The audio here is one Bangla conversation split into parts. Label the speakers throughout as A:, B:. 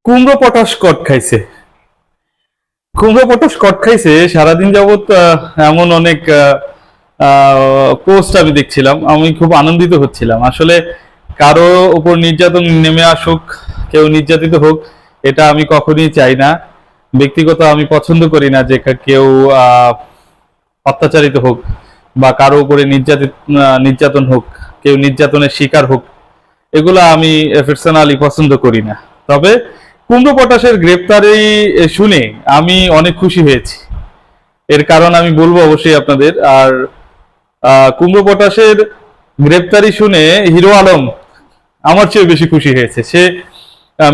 A: কুমড়ো পটাশ কট খাইছে। কুমড়ো পটাশ কট খাইছে সারাদিন যাবত এমন অনেক পোস্ট আমি দেখছিলাম। আমি খুব আনন্দিত হচ্ছিলাম। আসলে কারো উপর নির্যাতন নেমে আসুক, কেউ নির্যাতিত হোক, এটা আমি কখনোই চাই না। ব্যক্তিগত আমি পছন্দ করি না যে কেউ অত্যাচারিত হোক বা কারো উপরে নির্যাতন হোক, কেউ নির্যাতনের শিকার হোক, এগুলো আমি পার্সোনালি পছন্দ করি না। তবে কুমড়ো পটাশের গ্রেপ্তারি শুনে আমি অনেক খুশি হয়েছি। এর কারণ আমি বলবো অবশ্যই আপনাদের। আর কুমড়ো পটাশের গ্রেপ্তারি শুনে হিরো আলম আমার চেয়ে বেশি খুশি হয়েছে। সে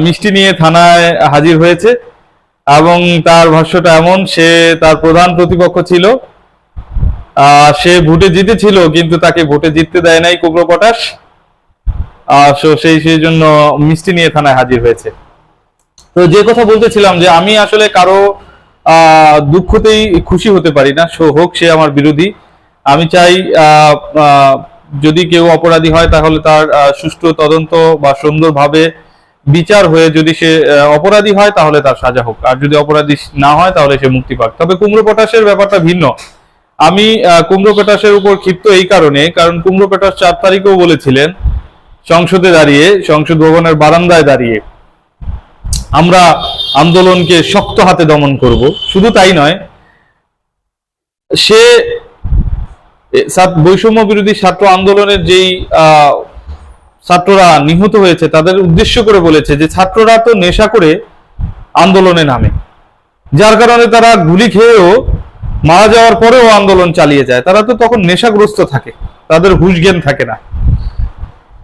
A: মিষ্টি নিয়ে থানায় হাজির হয়েছে এবং তার ভাষ্যটা এমন, সে তার প্রধান প্রতিপক্ষ ছিল, সে ভোটে জিতেছিল কিন্তু তাকে ভোটে জিততে দেয় নাই কুমড়ো পটাশ। সেই জন্য মিষ্টি নিয়ে থানায় হাজির হয়েছে। তো যে কথা বলতেছিলাম যে আমি আসলে কারো দুঃখতেই খুশি হতে পারি না, হোক সে আমার বিরোধী। আমি চাই যদি কেউ অপরাধী হয় তাহলে তার সুষ্ঠু তদন্ত বা সুন্দরভাবে বিচার হয়ে, যদি সে অপরাধী হয় তাহলে তার সাজা হোক, আর যদি অপরাধী না হয় তাহলে সে মুক্তি পাক। তবে কুমড়ো পটাশের ব্যাপারটা ভিন্ন। আমি কুমড়ো পটাশের উপর ক্ষিপ্ত এই কারণ কুমড়ো পটাশ 4 তারিখেও বলেছিলেন সংসদে দাঁড়িয়ে, সংসদ ভবনের বারান্দায় দাঁড়িয়ে, আমরা আন্দোলনকে শক্ত হাতে দমন করব। শুধু তাই নয়, সে বৈষম্য বিরোধী ছাত্র আন্দোলনের যেই ছাত্ররা নিহত হয়েছে তাদের উদ্দেশ্য করে বলেছে যে ছাত্ররা তো নেশা করে আন্দোলনে নামে, যার কারণে তারা গুলি খেয়েও মারা যাওয়ার পরেও আন্দোলন চালিয়ে যায়। তারা তো তখন নেশাগ্রস্ত থাকে, তাদের হুঁশ জ্ঞান থাকে না।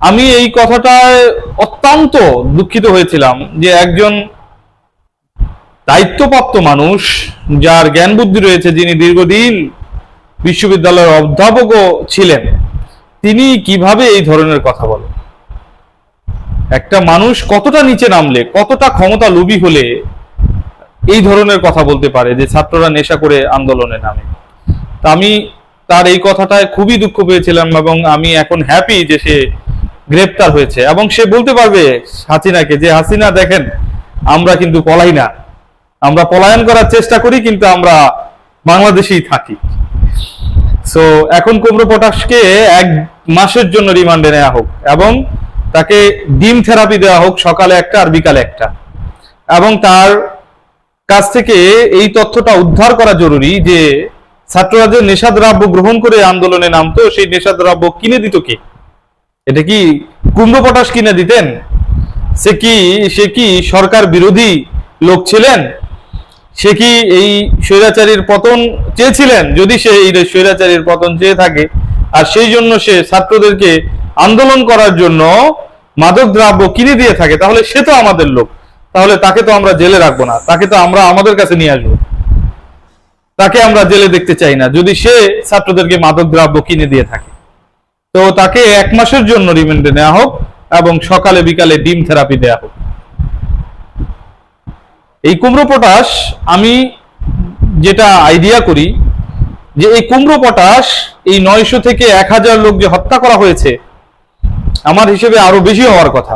A: আমি এই কথাটায় অত্যন্ত দুঃখিত হয়েছিলাম যে একজন দায়িত্বপ্রাপ্ত মানুষ, যার জ্ঞান বুদ্ধি রয়েছে, যিনি দীর্ঘদিন বিশ্ববিদ্যালয়ের অধ্যাপকও ছিলেন, তিনি কিভাবে এই ধরনের কথা বলেন। একটা মানুষ কতটা নিচে নামলে, কতটা ক্ষমতা লোভী হলে এই ধরনের কথা বলতে পারে যে ছাত্ররা নেশা করে আন্দোলনে নামে। তা আমি তার এই কথাটায় খুবই দুঃখ পেয়েছিলাম এবং আমি এখন হ্যাপি যে সে গ্রেপ্তার হয়েছে এবং সে বলতে পারবে হাসিনাকে যে হাসিনা দেখেন, আমরা কিন্তু পলাই না, আমরা পলায়ন করার চেষ্টা করি কিন্তু আমরা বাংলাদেশেই থাকি। সো এখন কুমড়ো পটাশকে 1 মাসের জন্য রিমান্ডে নেওয়া হোক এবং তাকে ডিম থেরাপি দেওয়া হোক, সকালে 1টা আর বিকালে 1টা। এবং তার কাছ থেকে এই তথ্যটা উদ্ধার করা জরুরি যে ছাত্ররা যে নেশাদ্রব্য গ্রহণ করে আন্দোলনে নামতো, সেই নেশাদ্রব্য কিনে দিত কে? এটা কি কুমড়ো পটাশ কিনে দিতেন? সে কি সরকার বিরোধী লোক ছিলেন? সে কি এই স্বৈরাচারীর পতন চেয়েছিলেন? যদি সে এই স্বৈরাচারীর পতন চেয়ে থাকে আর সেই জন্য সে ছাত্রদেরকে আন্দোলন করার জন্য মাদক দ্রব্য কিনে দিয়ে থাকে, তাহলে সে তো আমাদের লোক। তাহলে তাকে তো আমরা জেলে রাখবো না, তাকে তো আমরা আমাদের কাছে নিয়ে আসবো। তাকে আমরা জেলে দেখতে চাই না যদি সে ছাত্রদেরকে মাদক দ্রব্য কিনে দিয়ে থাকে। তো তাকে 1 মাসের জন্য রিমান্ডে নেওয়া হোক এবং সকালে বিকালে ডিম থেরাপি দেওয়া হোক। এই কুমড়ো পটাশ, আমি যেটা আইডিয়া করি যে এই কুমড়ো পটাশ, এই 900 থেকে 1000 লোক যে হত্যা করা হয়েছে, আমার হিসেবে আরো বেশি হওয়ার কথা।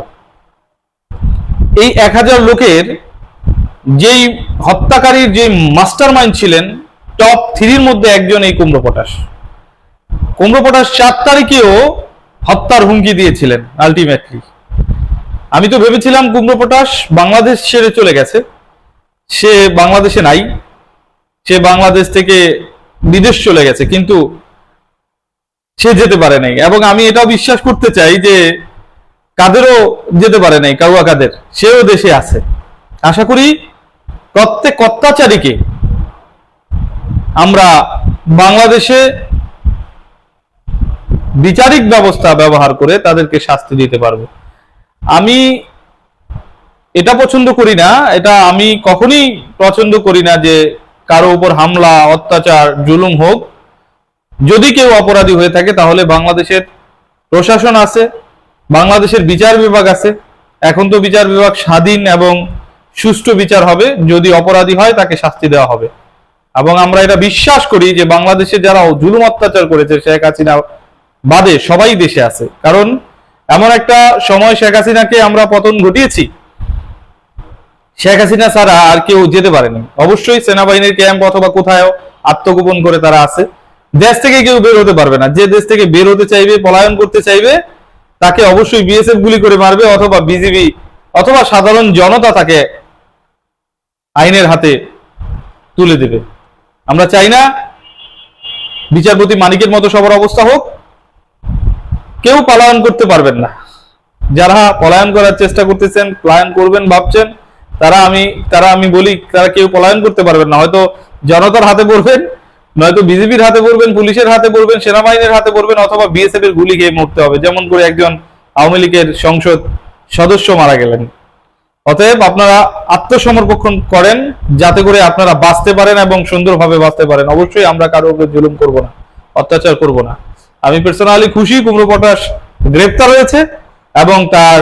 A: এই 1000 লোকের যেই হত্যাকারীর যে মাস্টার মাইন্ড ছিলেন, টপ 3-র মধ্যে একজন এই কুমড়ো পটাশ। কুমড়ো পটাশ 4 তারিখেও হত্যার হুমকি দিয়েছিলেন আলটিমেটলি। আমি তো ভেবেছিলাম কুমড়ো পটাশ বাংলাদেশ ছেড়ে চলে গেছে, সে বাংলাদেশে নাই, সে বাংলাদেশ থেকে বিদেশ চলে গেছে, কিন্তু সে যেতে পারে নাই। এবং আমি এটাও বিশ্বাস করতে চাই যে কাদেরও যেতে পারে নাই, কাউয়া কাদের, সেও দেশে আছে। আশা করি প্রত্যেক অত্যাচারীকে আমরা বাংলাদেশে বিচারিক ব্যবস্থা ব্যবহার করে তাদেরকে শাস্তি দিতে পারবো। আমি এটা পছন্দ করি না, এটা আমি কখনোই পছন্দ করি না যে কারো উপর হামলা, অত্যাচার, জুলুম হোক। যদি কেউ অপরাধী হয়ে থাকে তাহলে বাংলাদেশের প্রশাসন আছে, বাংলাদেশের বিচার বিভাগ আছে। এখন তো বিচার বিভাগ স্বাধীন এবং সুষ্ঠু বিচার হবে। যদি অপরাধী হয় তাকে শাস্তি দেওয়া হবে। এবং আমরা এটা বিশ্বাস করি যে বাংলাদেশে যারা জুলুম অত্যাচার করেছে, শেখ হাসিনা বাদে সবাই দেশে আছে। কারণ এমন একটা সময় শেখ হাসিনাকে আমরা পতন ঘটিয়েছি শেখ হাসিনা ছাড়া আর কেউ যেতে পারেনি। অবশ্যই সেনাবাহিনীর ক্যাম্প অথবা কোথাও আত্মগোপন করে তারা আছে। দেশ থেকে কেউ বের হতে পারবে না। যে দেশ থেকে বের হতে চাইবে, পলায়ন করতে চাইবে, তাকে অবশ্যই বিএসএফ গুলি করে মারবে, অথবা বিজিবি অথবা সাধারণ জনতা তাকে আইনের হাতে তুলে দেবে। আমরা চাই না বিচারপতি মানিকের মতো সবার অবস্থা হোক। কেউ পলায়ন করতে পারবেন না। যারা পলায়ন করার চেষ্টা করতেছেন, পলায়ন করবেন ভাবছেন, তারা আমি বলি তারা কেউ পলায়ন করতে পারবেন না। হয়তো জনতার হাতে পড়বেন, নয়তো বিজেপির হাতে পড়বেন, পুলিশের হাতে পড়বেন, সেনাবাহিনীর হাতে পড়বেন, অথবা বিএসএফ এর গুলি খেয়ে মরতে হবে, যেমন করে একজন আওয়ামী লীগের সংসদ সদস্য মারা গেলেন। অতএব আপনারা আত্মসমর্পণ করেন, যাতে করে আপনারা বাঁচতে পারেন এবং সুন্দরভাবে বাঁচতে পারেন। অবশ্যই আমরা কারো উপর জুলুম করব না, অত্যাচার করব না। আমি পার্সোনালি খুশি কুমড়ো পটাশ গ্রেপ্তার হয়েছে এবং তার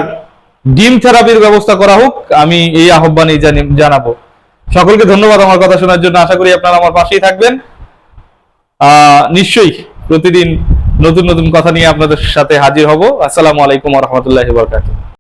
A: ডিম থেরাপির ব্যবস্থা করা হোক, আমি এই আহ্বানই জানাবো। সকলকে ধন্যবাদ আমার কথা শোনার জন্য। আশা করি আপনারা আমার পাশেই থাকবেন। নিশ্চয়ই প্রতিদিন নতুন নতুন কথা নিয়ে আপনাদের সাথে হাজির হব। আসসালামু আলাইকুম ওয়া রাহমাতুল্লাহি ওয়া বারাকাতুহু।